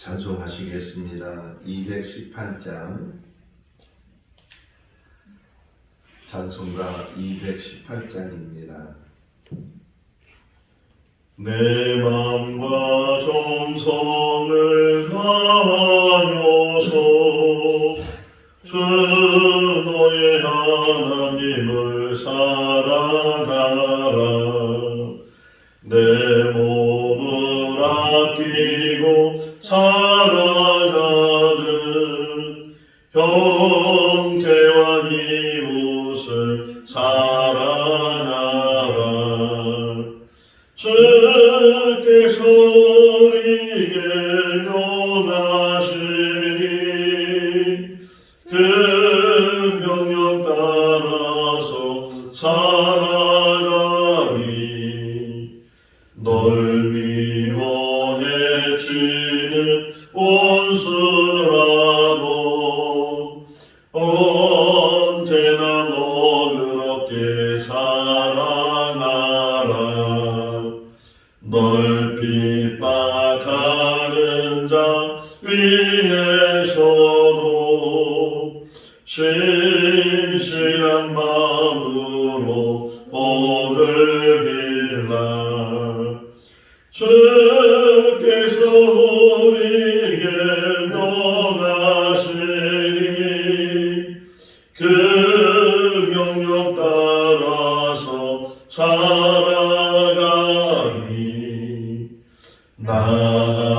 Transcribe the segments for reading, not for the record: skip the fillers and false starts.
찬송하시겠습니다. 218장 찬송가 218장입니다. 내 맘과 정성을 다하여서 주 너의 하나님을 사랑하라. 내 몸을 아끼고 사랑하는 형제와 이웃을 사랑하라. 주께서 우리에게 명하시니 그 명령 따라서 살아가니 널 미워해지는 원수라도 언제나 너 그렇게 사랑하라. 널 핍박하는 자 위에서도 신실한 마음으로 복을 빌라. 주께서 우리에게 명하시니 그 명령 따라서 살아가니 나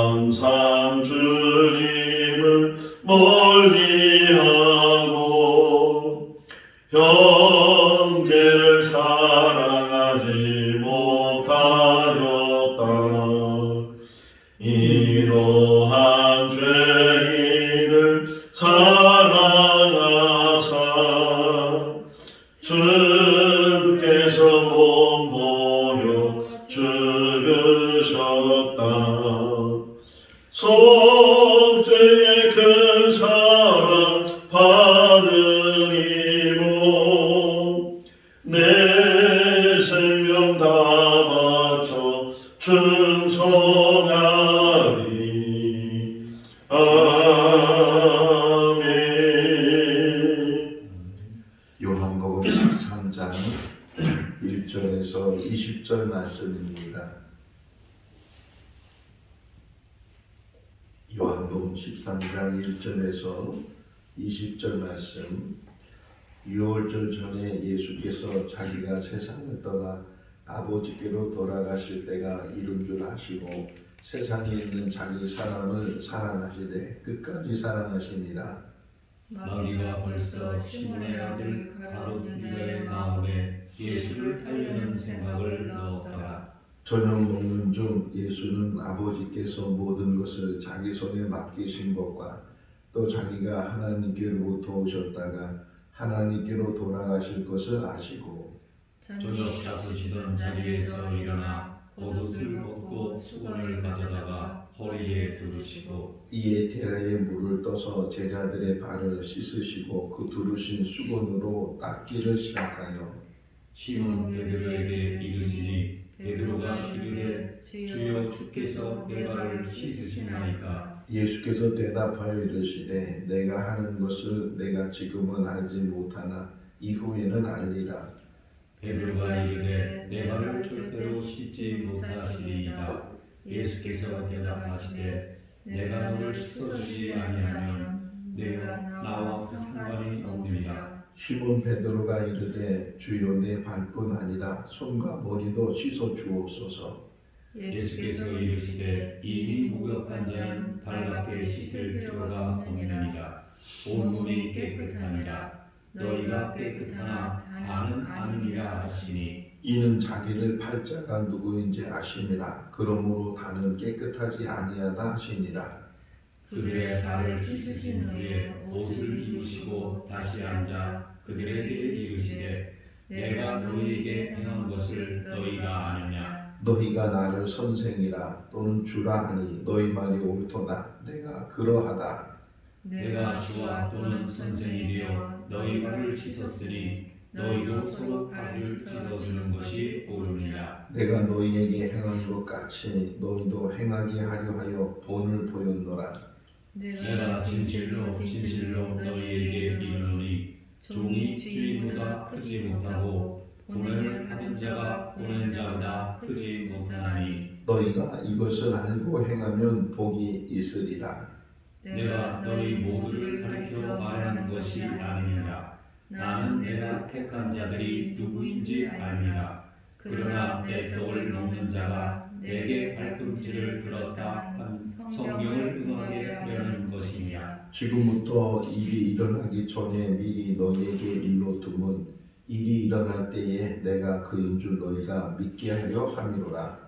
항상 주님을 멀리하고 형제를 사랑하지 못하였다. 이러한 죄인을 사랑하사 주께서 몸보려 죽으셨다. 속죄의 큰 사랑 받으리모 내 생명 다 바쳐 충성하리. 아멘. 요한복음 13장 1절에서 20절 말씀입니다. 요한복음 13장 1절에서 20절 말씀. 6월절 전에 예수께서 자기가 세상을 떠나 아버지께로 돌아가실 때가 이른 줄 아시고 세상에 있는 자기 사람을 사랑하시되 끝까지 사랑하시니라. 마귀가 벌써 시몬의 아들 가룟 유다의 마음에 예수를 팔려는 생각을 넣었더라. 저녁 먹는 중 예수는 아버지께서 모든 것을 자기 손에 맡기신 것과 또 자기가 하나님께로부터 오셨다가 하나님께로 돌아가실 것을 아시고 저녁 잡수시던 자리에서 일어나 겉옷을 벗고 수건을 가져다가 허리에 두르시고 이에 태아에 물을 떠서 제자들의 발을 씻으시고 그 두르신 수건으로 닦기를 시작하여 시몬 베드로에게 이르시니 베드로가 이르되 주여 주께서 내 발을 씻으시나이까. 예수께서 대답하여 이르시되 내가 하는 것을 내가 지금은 알지 못하나 이후에는 알리라. 베드로가 이르되 내 발을 절대로 씻지 못하시리이다. 예수께서 대답하시되 내가 너를 씻어주지 아니하면 내가 나와 상관이 없느니라. 시몬 베드로가 이르되 주여 내 발뿐 아니라 손과 머리도 씻어 주옵소서. 예수께서 이르시되 이미 목욕한 자는 발밖에 씻을 필요가 없느니라. 온몸이 깨끗하니라. 너희가 깨끗하나 다는 아니니라 하시니 이는 자기를 팔 자가 누구인지 아시니라. 그러므로 다는 깨끗하지 아니하다 하시니라. 그들의 발을 씻으신 후에 옷을 입으시고 다시 앉아 그들에게 이르시되 내가 너희에게 행한 것을 너희가 아느냐. 너희가 나를 선생이라 또는 주라 하니 너희 말이 옳도다. 내가 그러하다. 내가 주와 또는 선생이 되어 너희 발을 씻었으니 너희도 서로 발을 씻어주는 것이 옳으니라. 내가 너희에게 행한 것 같이 너희도 행하게 하려 하여 본을 보였노라. 진실로 진실로 너희에게 이르노니 종이 주인보다 크지 못하고 보냄을 받은 자가 보낸 자보다 크지 못하나니 너희가 이것을 알고 행하면 복이 있으리라. 내가 너희 모두를 가리켜 말하는 것이 아니니라. 나는 내가 택한 자들이 누구인지 아니라. 그러나 내 떡을 먹는 자가 내게 발꿈치를 들었다 한 성경을 응하게 하려는 것이니라. 지금부터 일이 일어나기 전에 미리 너희에게 일러 두면 일이 일어날 때에 내가 그인 줄 너희가 믿게 하려 함이로라.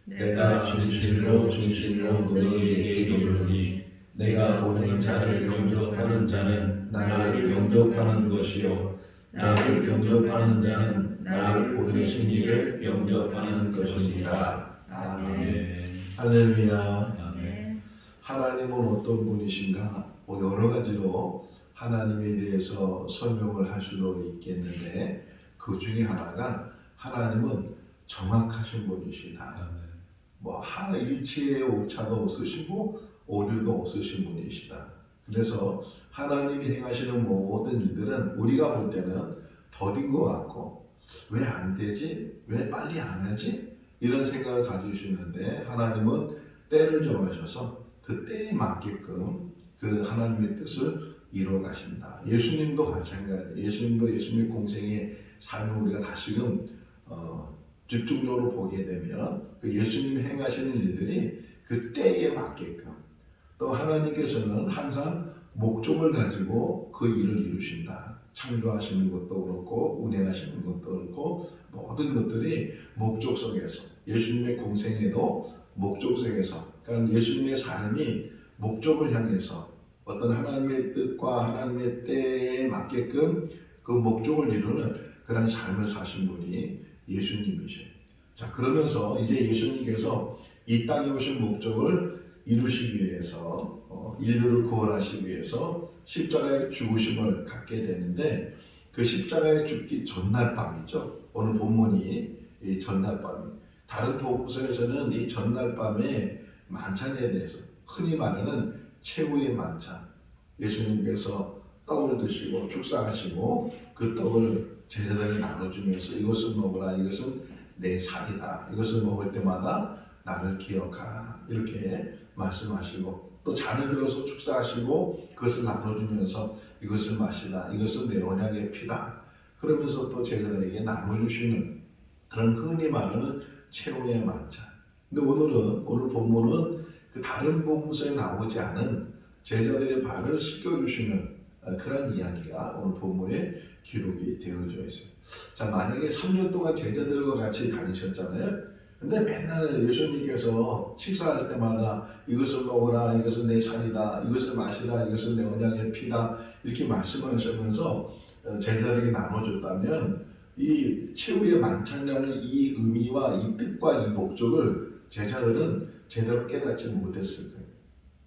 내가 진실로 진실로 너희에게 이르노니 내가 보낸 자를 영접하는 자는 나를 영접하는 것이요 나를 영접하는 자는 나를 보내신 이를 영접하는 것이니라. 아멘. 할렐루야. 아멘. 하나님은 어떤 분이신가? 여러 가지로 하나님에 대해서 설명을 할 수도 있겠는데 그 중에 하나가 하나님은 정확하신 분이시다. 일치의 오차도 없으시고 오류도 없으신 분이시다. 그래서 하나님이 행하시는 모든 일들은 우리가 볼 때는 더딘 것 같고 왜 안 되지? 왜 빨리 안 하지? 이런 생각을 가지시는데 하나님은 때를 정하셔서 그 때에 맞게끔 그 하나님의 뜻을 이루어 가신다. 예수님도 마찬가지예요. 예수님도 예수님의 공생의 삶을 우리가 다시금 집중적으로 보게 되면 그 예수님이 행하시는 일들이 그 때에 맞게끔 또 하나님께서는 항상 목적을 가지고 그 일을 이루신다. 창조하시는 것도 그렇고 운행하시는 것도 그렇고 모든 것들이 목적 속에서 예수님의 공생에도 목적 속에서 그러니까 예수님의 삶이 목적을 향해서 어떤 하나님의 뜻과 하나님의 때에 맞게끔 그 목적을 이루는 그런 삶을 사신 분이 예수님이셔요. 자, 그러면서 이제 예수님께서 이 땅에 오신 목적을 이루시기 위해서 인류를 구원하시기 위해서 십자가의 죽으심을 갖게 되는데 그 십자가에 죽기 전날 밤이죠. 오늘 본문이 이 전날 밤. 다른 복음서에서는 이 전날 밤에 만찬에 대해서 흔히 말하는 최후의 만찬. 예수님께서 떡을 드시고 축사하시고 그 떡을 제자들에게 나눠주면서 이것을 먹으라. 이것은 내 살이다. 이것을 먹을 때마다 나를 기억하라. 이렇게 말씀하시고 또 잔을 들어서 축사하시고 그것을 나눠주면서 이것을 마시라. 이것은 내 언약의 피다. 그러면서 또 제자들에게 나눠주시는 그런 흔히 말하는 최후의 만찬. 근데 오늘 본문은 그 다른 복음서에 나오지 않은 제자들의 발을 씻겨주시는 그런 이야기가 오늘 본문에 기록이 되어져 있어요. 자, 만약에 3년 동안 제자들과 같이 다니셨잖아요. 근데 맨날 예수님께서 식사할 때마다 이것을 먹으라, 이것은 내 살이다, 이것을 마시라, 이것은 내 언약의 피다 이렇게 말씀하시면서 제자들에게 나눠줬다면 이 최후의 만찬이라는 이 의미와 이 뜻과 이 목적을 제자들은 제대로 깨닫지 못했을 거예요.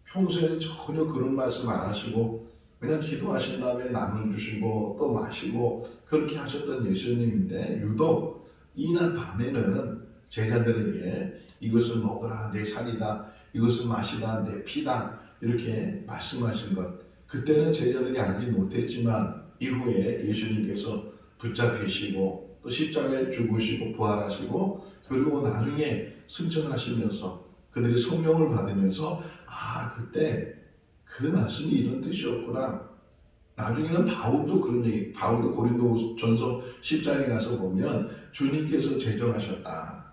평소에는 전혀 그런 말씀 안 하시고 그냥 기도하신 다음에 나눠주시고 또 마시고 그렇게 하셨던 예수님인데 유독 이날 밤에는 제자들에게 이것을 먹으라 내 살이다 이것을 마시라 내 피다 이렇게 말씀하신 것 그때는 제자들이 알지 못했지만 이후에 예수님께서 붙잡히시고 또 십자가에 죽으시고 부활하시고 그리고 나중에 승천하시면서 그들이 성령을 받으면서 그때 그 말씀이 이런 뜻이었구나. 나중에는 바울도 그런 얘기, 바울도 고린도전서 10장에 가서 보면 주님께서 제정하셨다.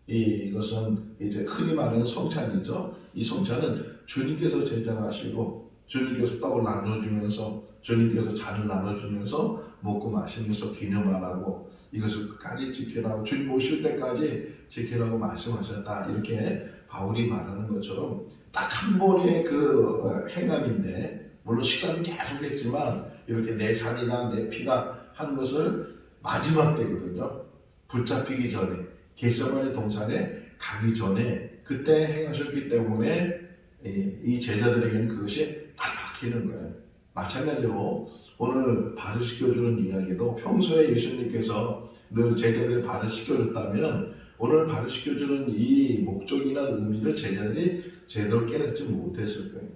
이것은 이제 흔히 말하는 성찬이죠. 이 성찬은 주님께서 제정하시고 주님께서 떡을 나눠주면서 주님께서 잔을 나눠주면서 먹고 마시면서 기념하라고 이것을 끝까지 지키라고 주님 오실 때까지 지키라고 말씀하셨다. 이렇게 바울이 말하는 것처럼 딱 한 번의 그 행함인데 물론 식사는 계속했지만 이렇게 내 살이다 내 피다 하는 것을 마지막 때거든요. 붙잡히기 전에 겟세마네 동산에 가기 전에 그때 행하셨기 때문에 이 제자들에게는 그것이 딱 박히는 거예요. 마찬가지로 오늘 발을 씻겨주는 이야기도 평소에 예수님께서 늘 제자들의 발을 씻겨줬다면 오늘 발을 씻겨주는 이 목적이나 의미를 제자들이 제대로 깨닫지 못했을 거예요.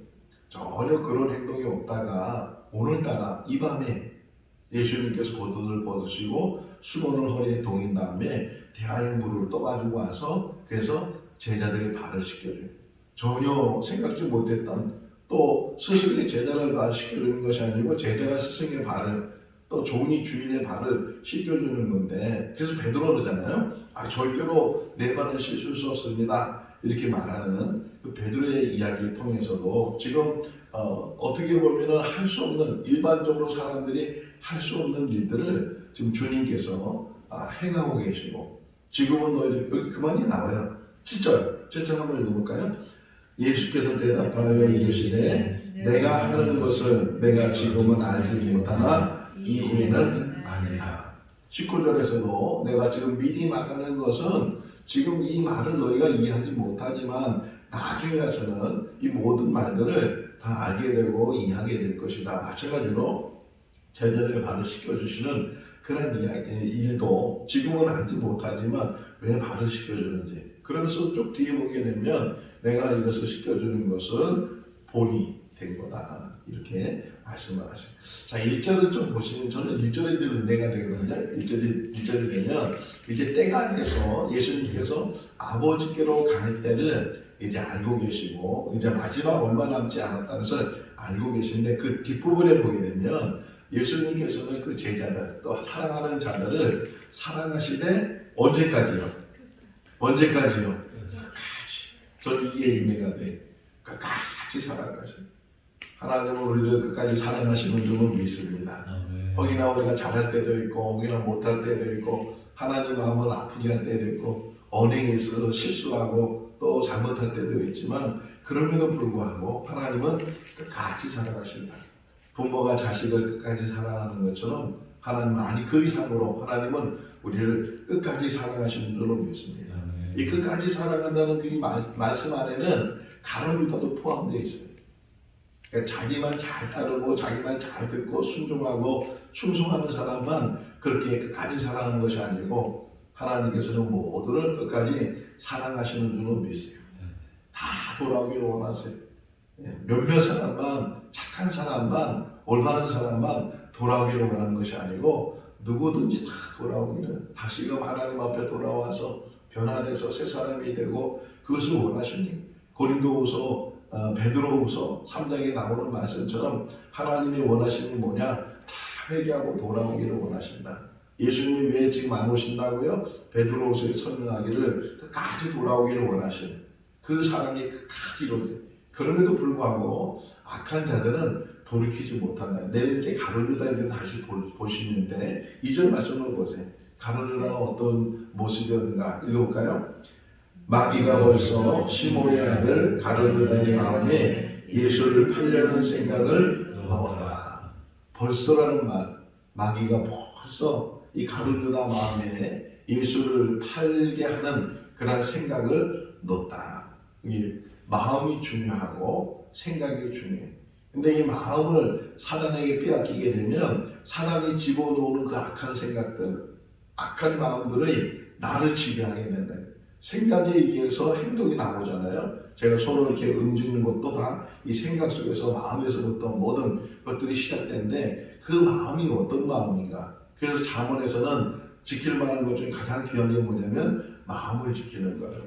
전혀 그런 행동이 없다가 오늘따라 이 밤에 예수님께서 겉옷을 벗으시고 수건을 허리에 동인 다음에 대하의 물을 떠가지고 와서 그래서 제자들의 발을 씻겨줘요. 전혀 생각지 못했던 또 스승이 제자를 발 씻겨주는 것이 아니고 제자가 스승의 발을 또 종이 주인의 발을 씻겨주는 건데 그래서 베드로 그러잖아요. 절대로 내 발을 씻을 수 없습니다. 이렇게 말하는 그 베드로의 이야기를 통해서도 지금 어떻게 보면은 할 수 없는 일반적으로 사람들이 할 수 없는 일들을 지금 주님께서 행하고 계시고 지금은 너희들 여기 그만이 나와요. 7절 한번 읽어볼까요? 예수께서 대답하여 이르시되 내가 하는 것을 내가 지금은 알지 못하나 이후에는 아니라. 19절에서도 내가 지금 미리 말하는 것은 지금 이 말을 너희가 이해하지 못하지만 나중에 와서는 이 모든 말들을 다 알게 되고 이해하게 될 것이다. 마찬가지로 제자들의 발을 씻겨주시는 그런 일도 지금은 알지 못하지만 왜 발을 씻겨주는지 그러면서 쭉 뒤에 보게 되면 내가 이것을 씻겨주는 것은 본이 된 거다. 이렇게 말씀을 하세요. 자, 1절을 좀 보시면 저는 1절에 늘 은혜가 되거든요. 1절이 되면 이제 때가 돼서 예수님께서 아버지께로 가는 때를 이제 알고 계시고 이제 마지막 얼마 남지 않았다는 것을 알고 계시는데 그 뒷부분에 보게 되면 예수님께서는 그 제자들 또 사랑하는 자들을 사랑하시되 언제까지요? 언제까지요? 끝까지. 저는 이게 의미가 돼. 끝까지 사랑하시는 하나님은 우리를 끝까지 사랑하시는 줄로 믿습니다. 혹이나 우리가 잘할 때도 있고 혹이나 못할 때도 있고 하나님 마음을 아프게 할 때도 있고 언행에 있어서 실수하고 또 잘못할 때도 있지만 그럼에도 불구하고 하나님은 끝까지 사랑하신다. 부모가 자식을 끝까지 사랑하는 것처럼 하나님은 아니 그 이상으로 하나님은 우리를 끝까지 사랑하시는 줄로 믿습니다. 이 끝까지 사랑한다는 그 말씀 안에는 가론 유다도 포함되어 있어요. 그러니까 자기만 잘 따르고 자기만 잘 듣고 순종하고 충성하는 사람만 그렇게 끝까지 사랑하는 것이 아니고 하나님께서는 모두를 끝까지 사랑하시는 줄로 믿어요. 다 돌아오기를 원하세요. 몇몇 사람만 착한 사람만 올바른 사람만 돌아오기를 원하는 것이 아니고 누구든지 다 돌아오기를 다시금 하나님 앞에 돌아와서 변화돼서 새 사람이 되고 그것을 원하시니 고린도후서 베드로후서 3장에 나오는 말씀처럼 하나님이 원하시는 게 뭐냐? 다 회개하고 돌아오기를 원하신다. 예수님이 왜 지금 안 오신다고요? 베드로후서에 설명하기를 끝까지 돌아오기를 원하시는 그 사랑이 끝까지 이루어져. 그럼에도 불구하고 악한 자들은 돌이키지 못한다. 내일 이제 가룟 유다에 대해 다시 보시는데 2절 말씀을 보세요. 가룟 유다가 어떤 모습이었는가 읽어볼까요? 마귀가 벌써 시몬의 아들 가룟 유다의 마음에 예수를 팔려는 생각을 넣었더라. 벌써라는 말, 마귀가 벌써 이 가룟 유다 마음에 예수를 팔게 하는 그런 생각을 넣었다. 이 마음이 중요하고 생각이 중요해. 근데 이 마음을 사단에게 빼앗기게 되면 사단이 집어넣는 그 악한 생각들, 악한 마음들이 나를 지배하게 된다. 생각에 의해서 행동이 나오잖아요. 제가 손을 이렇게 움직이는 것도 다 이 생각 속에서 마음에서부터 모든 것들이 시작되는데 그 마음이 어떤 마음인가? 그래서 잠언에서는 지킬 만한 것 중에 가장 귀한 게 뭐냐면 마음을 지키는 거예요.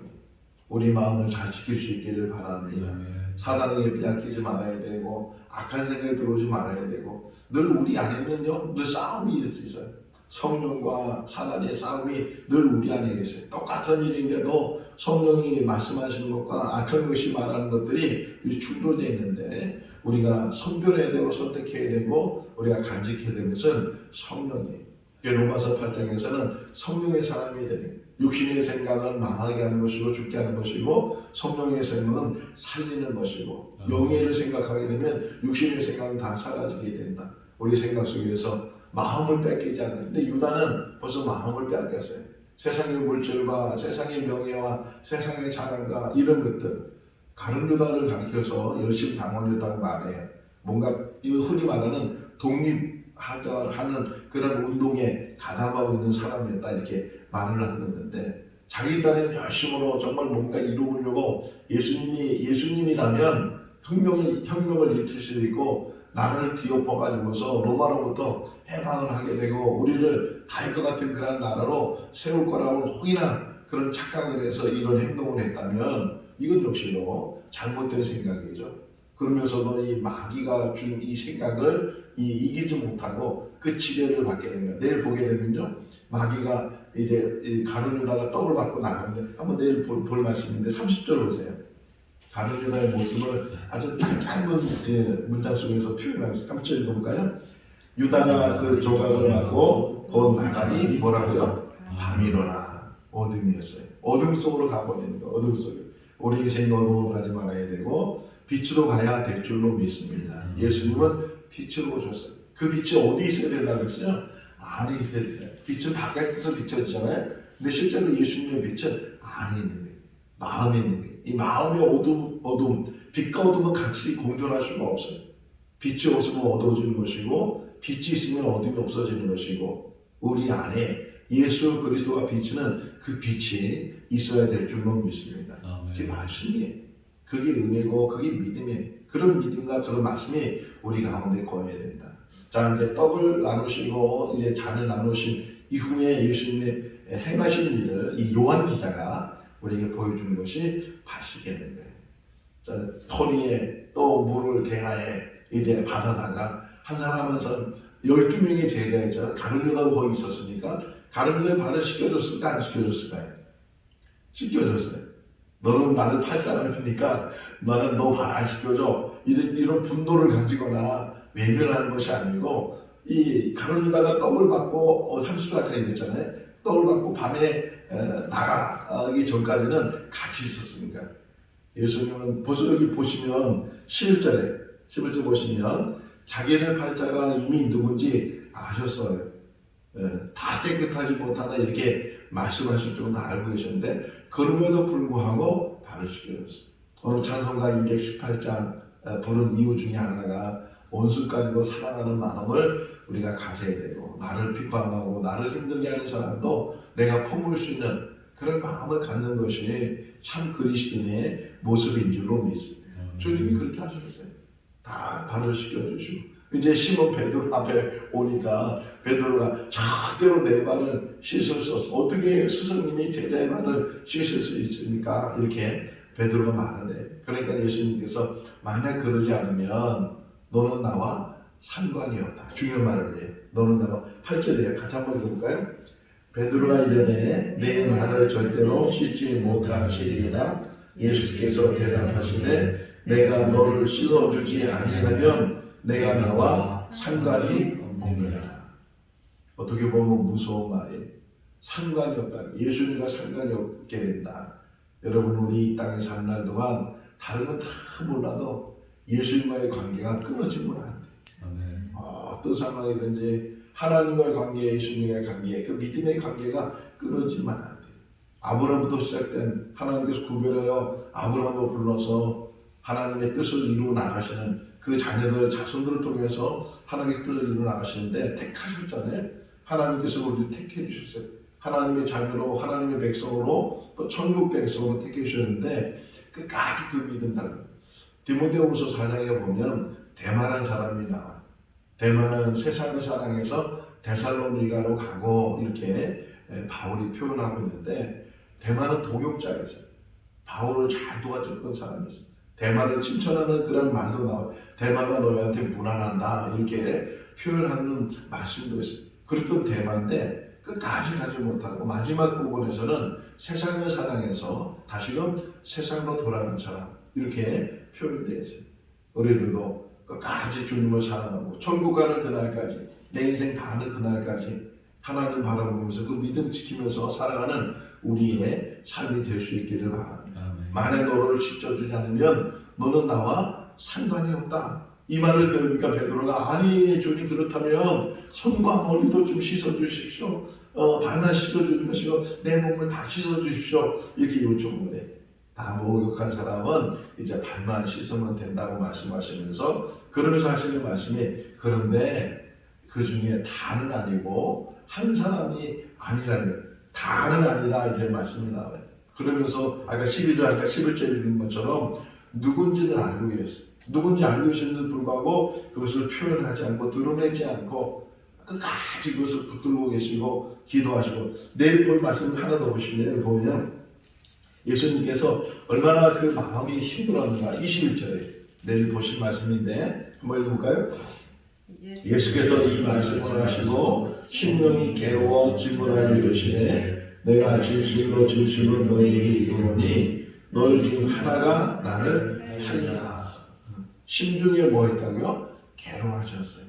우리 마음을 잘 지킬 수 있기를 바랍니다. 사단에게 빼앗기지 말아야 되고 악한 생각이 들어오지 말아야 되고 늘 우리 안에는요 늘 싸움이 있을 수 있어요. 성령과 사단의 싸움이 늘 우리 안에 있어요. 똑같은 일인데도 성령이 말씀하시는 것과 악한 것이 말하는 것들이 충돌되어 있는데 우리가 선별해야 되고 선택해야 되고 우리가 간직해야 되는 것은 성령이에요. 로마서 8장에서는 성령의 사람이 되는 육신의 생각은 망하게 하는 것이고 죽게 하는 것이고 성령의 생각은 살리는 것이고 영예를 생각하게 되면 육신의 생각은 다 사라지게 된다. 우리 생각 속에서 마음을 뺏기지 않는. 근데 유다는 벌써 마음을 빼앗겼어요. 세상의 물질과 세상의 명예와 세상의 자랑과 이런 것들 가룟 유다를 가리켜서 열심 당원이었다고 말해요. 뭔가 흔히 말하는 독립하는 그런 운동에 가담하고 있는 사람이었다 이렇게 말을 하는데 자기 딴에는 열심으로 정말 뭔가 이루려고 예수님이라면 혁명을 일으킬 수도 있고 나라를 뒤엎어가지고서 로마로부터 해방을 하게 되고 우리를 다할 것 같은 그런 나라로 세울 거라고 혹이나 그런 착각을 해서 이런 행동을 했다면 이건 역시도 잘못된 생각이죠. 그러면서도 이 마귀가 준 이 생각을 이기지 못하고 그 지배를 받게 됩니다. 내일 보게 되면요, 마귀가 이제 가룟 유다가 떡을 받고 나가는데, 한번 내일 볼 말씀인데 30절 보세요. 가룟 유다의 모습을 아주 짧은 문장 속에서 표현하고 있어요. 30절 읽어볼까요? 유다가 그 조각을 받고 곧 나가니 뭐라고요? 밤이로나 어둠이었어요. 어둠 속으로 가버리는 거예요. 어둠 속에. 우리 인생이 어둠으로 가지 말아야 되고 빛으로 가야 될 줄로 믿습니다. 예수님은 빛으로 오셨어요. 그 빛이 어디 있어야 된다고 했어요? 안에 있어야 된다. 빛은 바깥에서 비춰지잖아요. 근데 실제로 예수님의 빛은 안에 있는 거예요. 마음에 있는 거예요. 이 마음의 어둠, 빛과 어둠은 같이 공존할 수가 없어요. 빛이 없으면 어두워지는 것이고 빛이 있으면 어둠이 없어지는 것이고 우리 안에 예수 그리스도가 비치는 그 빛이 있어야 될 줄로 믿습니다. 그게 말씀이에요. 그게 은혜고 그게 믿음이에요. 그런 믿음과 그런 말씀이 우리 가운데 거해야 된다. 자, 이제 떡을 나누시고 이제 잔을 나누신 이후에 예수님의 행하신 일을 이 요한 기자가 우리에게 보여주는 것이 바시게 된 거예요. 자, 토리에 또 물을 대하에 이제 받아다가 한 사람 한 사람 12명의 제자였잖아요. 가룟 유다가 거기 있었으니까 가룟 유다의 발을 씻겨줬을까 안 씻겨줬을까요? 씻겨줬어요. 너는 나를 팔 사람이니까 나는 너 발 안 씻겨줘. 이런 분노를 가지거나 외면하는 것이 아니고 이 가룟 유다가 떡을 받고 30살까지 됐잖아요. 떡을 받고 밤에 나가기 전까지는 같이 있었으니까. 예수님은 벌써 여기 보시면 11절 보시면 자기를 팔 자가 이미 누군지 아셨어요. 다 깨끗하지 못하다 이렇게 말씀하실 정도 알고 계셨는데 그럼에도 불구하고 발을 씻겨줬어요. 오늘 찬송가 218장 부른 이유 중에 하나가 원수까지도 사랑하는 마음을 우리가 가져야 되고 나를 비판하고 나를 힘들게 하는 사람도 내가 품을 수 있는 그런 마음을 갖는 것이 참 그리스도인의 모습인 줄로 믿습니다. 주님이 그렇게 하셨어요. 다 발을 씻겨주시고 이제 시몬 베드로 앞에 오니까 베드로가 절대로 내 발을 씻을 수 없어. 어떻게 스승님이 제자의 발을 씻을 수 있습니까? 이렇게 베드로가 말을 해. 그러니까 예수님께서 만약 그러지 않으면 너는 나와 상관이 없다. 중요한 말을 해. 너는 나와 8절에 같이 한번 읽어볼까요? 베드로가 이르되 내 말을 절대로 씻지 못하시리이다. 예수께서 대답하시되 내가 너를 씻어주지 아니하면 내가 나와 상관이 없느니라. 어떻게 보면 무서운 말이에요. 상관이 없다. 예수님과 상관이 없게 된다. 여러분 우리 이 땅에 사는 날 동안 다른 건 다 몰라도 예수님과의 관계가 끊어지면 안 돼. 어떤 상황이든지 하나님과의 관계, 예수님과의 관계, 그 믿음의 관계가 끊어지면 안 돼. 아브라함부터 시작된 하나님께서 구별하여 아브라함을 불러서 하나님의 뜻을 이루어 나가시는 그 자손들을 통해서 하나님의 뜻을 이루어 나가시는데 택하셨잖아요. 하나님께서 우리를 택해 주셨어요. 하나님의 자녀로, 하나님의 백성으로, 또 천국 백성으로 택해 주셨는데 끝까지 그 믿음 달라. 디모데후서 4장에 보면 대만한 사람이 나와. 대만은 세상을 사랑해서 데살로니가로 가고 이렇게 바울이 표현하고 있는데 대만은 동역자였어요. 바울을 잘 도와줬던 사람이었어요. 대만을 칭찬하는 그런 말도 나와요. 대만가 너희한테 무난한다 이렇게 표현하는 말씀도 있어요. 그랬던 대만인데 끝까지 가지 못하고 마지막 부분에서는 세상을 사랑해서 다시금 세상으로 돌아가는 사람 이렇게 표현되어 있어요. 우리들도 끝까지 주님을 사랑하고 천국 가는 그날까지 내 인생 다 하는 그날까지 하나님 바라보면서 그 믿음 지키면서 살아가는 우리의 삶이 될 수 있기를 바랍니다. 만약 너를 씻어주지 않으면 너는 나와 상관이 없다. 이 말을 들으니까 베드로가 아니 주님 그렇다면 손과 머리도 좀 씻어주십시오. 발만 씻어주는 것이고 내 몸을 다 씻어주십시오. 이렇게 요청을 해. 다 목욕한 사람은 이제 발만 씻으면 된다고 말씀하시면서 그러면서 하시는 말씀이 그런데 그 중에 다는 아니고 한 사람이 아니라는 거예요. 다는 아니다 이런 말씀이 나와요. 그러면서 아까 12절 아까 11절 읽은 것처럼 누군지를 알고 계셨어요. 누군지 알고 계셨는데도 불구하고 그것을 표현하지 않고 드러내지 않고 끝까지 그것을 붙들고 계시고 기도하시고, 내일 볼 말씀 하나 더 보실래요? 보면 예수님께서 얼마나 그 마음이 힘들었는가. 21절에 내일 보실 말씀인데 한번 읽어볼까요? 예수께서 이 말씀을 하시고 심령이 괴로워 질문하여 이르시되 내가 진실로 진실로 너희에게 이르노니 너희 중 하나가 나를 팔려라. 심중에 뭐 했다고요? 괴로워하셨어요.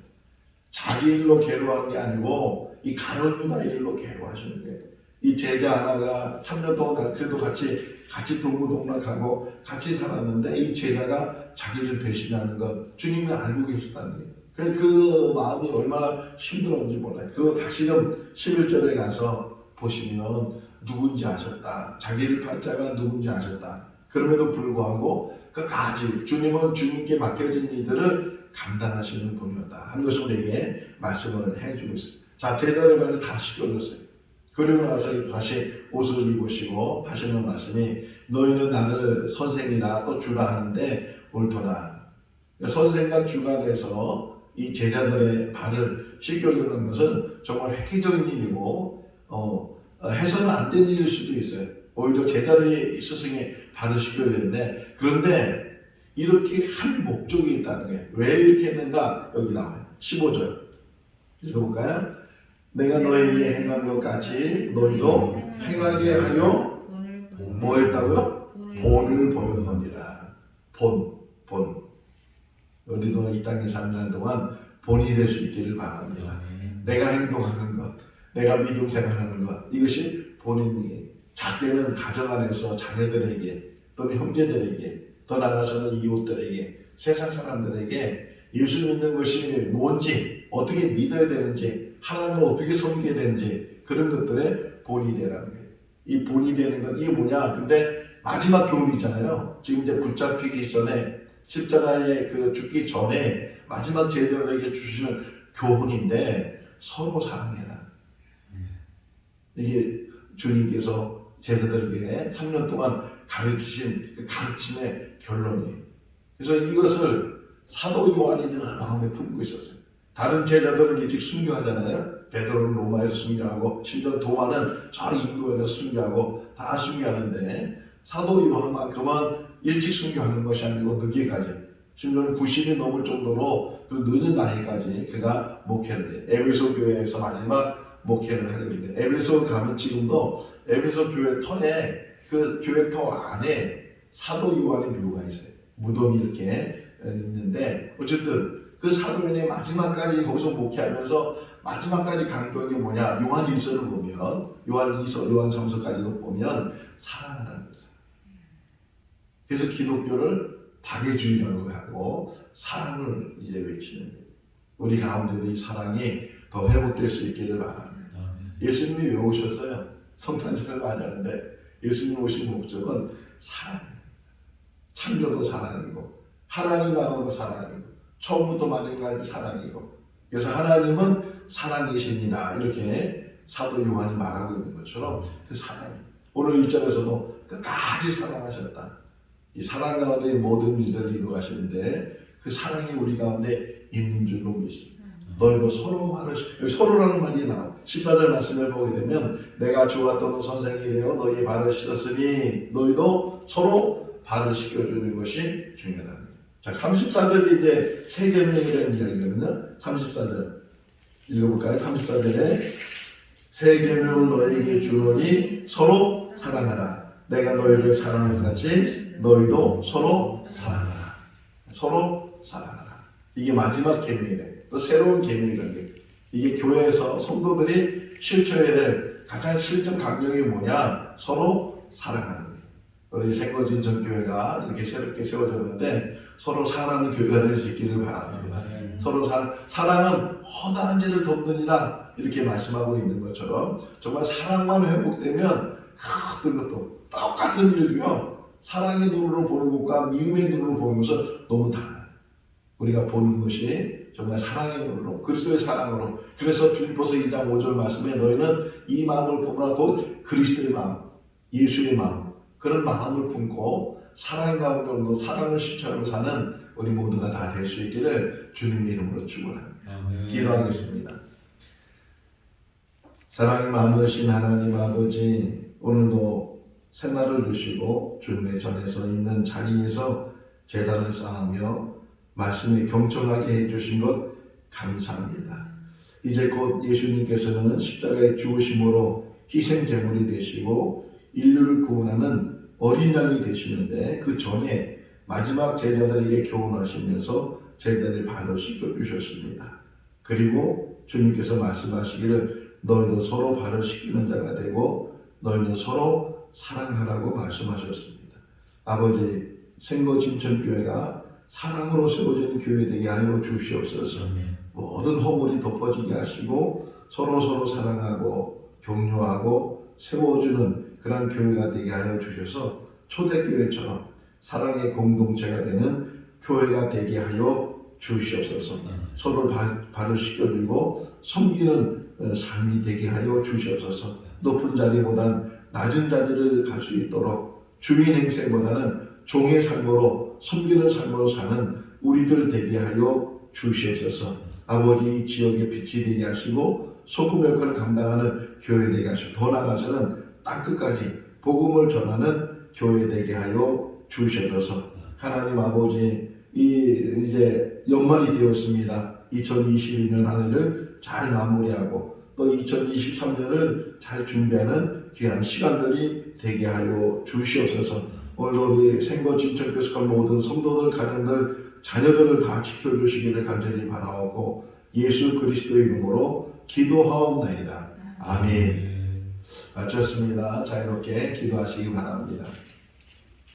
자기 일로 괴로워하는 게 아니고 이 가룟 유다 일로 괴로워하시는 거예요. 이 제자 하나가 3년 동안 그래도 같이 동고동락하고 같이 살았는데 이 제자가 자기를 배신하는 것 주님이 알고 계셨다는 거예요. 그래서 그 마음이 얼마나 힘들었는지 몰라요. 그거 다시금 11절에 가서 보시면 누군지 아셨다. 자기를 팔자가 누군지 아셨다. 그럼에도 불구하고 끝까지 주님은 주님께 맡겨진 일들을 감당하시는 분이었다 하는 것을 우리에게 말씀을 해주고 있어요. 자, 제자의 말을 다 시켜줬어요. 그리고 나서 다시 옷을 입으시고 하시는 말씀이 너희는 나를 선생이라 또 주라 하는데 옳도다. 선생과 주가 돼서 이 제자들의 발을 씻겨주는 것은 정말 획기적인 일이고 해서는 안 된 일일 수도 있어요. 오히려 제자들이 스승의 발을 씻겨야 되는데, 그런데 이렇게 할 목적이 있다는 거예요. 왜 이렇게 했는가? 여기 나와요. 15절 읽어볼까요? 내가 너희에게 행한 것 같이 너희도 행하게 하려 뭐 했다고요? 본을 보였느니라. 본. 우리도 이 땅에 사는 날 동안 본이 될 수 있기를 바랍니다. 내가 행동하는 것, 내가 믿음 생활하는 것, 이것이 본인이 작게는 가정 안에서 자녀들에게 또는 형제들에게 더 나아가서는 이웃들에게 세상 사람들에게 예수 믿는 것이 뭔지, 어떻게 믿어야 되는지, 하나님을 어떻게 섬겨야 되는지 그런 것들의 본이 되라는 거예요. 이 본이 되는 건 이게 뭐냐? 근데 마지막 교훈이잖아요. 지금 이제 붙잡히기 전에 십자가에 그 죽기 전에 마지막 제자들에게 주시는 교훈인데 서로 사랑해라. 이게 주님께서 제자들에게 3년 동안 가르치신 그 가르침의 결론이에요. 그래서 이것을 사도 요한이 늘 마음에 품고 있었어요. 다른 제자들은 일찍 순교하잖아요. 베드로는 로마에서 순교하고 심지어 도마는 저 인도에서 순교하고 다 순교하는데 사도 요한만큼은 일찍 순교하는 것이 아니고 늦게까지, 심지어는 90이 넘을 정도로 그 늦은 나이까지 그가 목회를 해요. 에베소 교회에서 마지막 목회를 하게 됩니다. 에베소 가면 지금도 에베소 교회 터에 그 교회 터 안에 사도 요한의 묘가 있어요. 무덤이 이렇게 있는데 어쨌든 그 사도연의 마지막까지 거기서 목회하면서 마지막까지 강조한 게 뭐냐? 요한 1서를 보면 요한 2서, 요한 3서까지도 보면 사랑하라는 거죠. 그래서 기독교를 박애주의라고 하고 사랑을 이제 외치는 거예요. 우리 가운데도 이 사랑이 더 회복될 수 있기를 바랍니다. 예수님이 왜 오셨어요? 성탄절을 맞이하는데 예수님 오신 목적은 사랑이에요. 창조도 사랑이고 하나님 나라도 사랑이고 처음부터 마지막까지 사랑이고, 그래서 하나님은 사랑이십니다. 이렇게 사도 요한이 말하고 있는 것처럼 그 사랑이 오늘 1절에서도 끝까지 사랑하셨다. 이 사랑 가운데 모든 일들을 이루어가시는데 그 사랑이 우리 가운데 있는 줄로 믿습니다. 너희도 서로 말을, 여기 서로라는 말이 나와요. 14절 말씀을 보게 되면 내가 주와 또는 선생이 되어 너희의 발을 씻었으니 너희도 서로 발을 씻겨주는 것이 중요하다. 자, 34절이 이제 세 계명에 대한 이야기거든요. 34절 읽어볼까요? 34절에 새 계명을 너희에게 주노니 서로 사랑하라. 내가 너희를 사랑한 같이 너희도 서로 사랑하라. 서로 사랑하라. 이게 마지막 계명이래. 또 새로운 계명이라는 게 이게 교회에서 성도들이 실천해야 될 가장 실천 강령이 뭐냐? 서로 사랑하는 거예요. 우리 생거진 전교회가 이렇게 새롭게 세워졌는데 서로 사랑하는 교회가 될 수 있기를 바랍니다. 서로 사랑은 허다한 죄를 덮느니라 이렇게 말씀하고 있는 것처럼 정말 사랑만 회복되면 어떤 것도 똑같은 일도요, 사랑의 눈으로 보는 것과 미움의 눈으로 보는 것은 너무 달라요. 우리가 보는 것이 정말 사랑의 눈으로, 그리스도의 사랑으로. 그래서 빌립보서 2장 5절 말씀에 너희는 이 마음을 품으라. 곧 그리스도의 마음, 예수의 마음, 그런 마음을 품고 사랑 가운데도 사랑을 실천하고 사는 우리 모두가 다 될 수 있기를 주님의 이름으로 축원합니다. 아멘. 기도하겠습니다. 사랑이 많으신 하나님 아버지, 오늘도 새날을 주시고 주님의 전에서 있는 자리에서 제단을 쌓으며 말씀에 경청하게 해주신 것 감사합니다. 이제 곧 예수님께서는 십자가의 죽으심으로 희생제물이 되시고 인류를 구원하는 어린 양이 되시는데, 그 전에 마지막 제자들에게 교훈하시면서 제자들의 발을 씻겨주셨습니다. 그리고 주님께서 말씀하시기를 너희도 서로 발을 씻기는 자가 되고 너희는 서로 사랑하라고 말씀하셨습니다. 아버지, 생거진천교회가 사랑으로 세워진 교회 되게 하여 주시옵소서. 모든 허물이 덮어지게 하시고 서로 사랑하고 격려하고 세워주는 그런 교회가 되게 하여 주셔서 초대교회처럼 사랑의 공동체가 되는 교회가 되게 하여 주시옵소서. 서로 발을 씻겨주고 섬기는 삶이 되게 하여 주시옵소서. 높은 자리보단 낮은 자리를 갈 수 있도록 주인 행세보다는 종의 삶으로 섬기는 삶으로 사는 우리들 되게 하여 주시옵소서. 아버지, 이 지역의 빛이 되게 하시고 소금 역할을 감당하는 교회 되게 하시고 더 나아가서는 땅끝까지 복음을 전하는 교회 되게 하여 주시옵소서. 하나님 아버지, 이제 연말이 되었습니다. 2022년 한 해를 잘 마무리하고 또 2023년을 잘 준비하는 귀한 시간들이 되게 하여 주시옵소서. 오늘 우리 생거진천 교숙한 모든 성도들, 가정들, 자녀들을 다 지켜주시기를 간절히 바라옵고 예수 그리스도의 이름으로 기도하옵나이다. 아멘. 마쳤습니다. 자유롭게 기도하시기 바랍니다.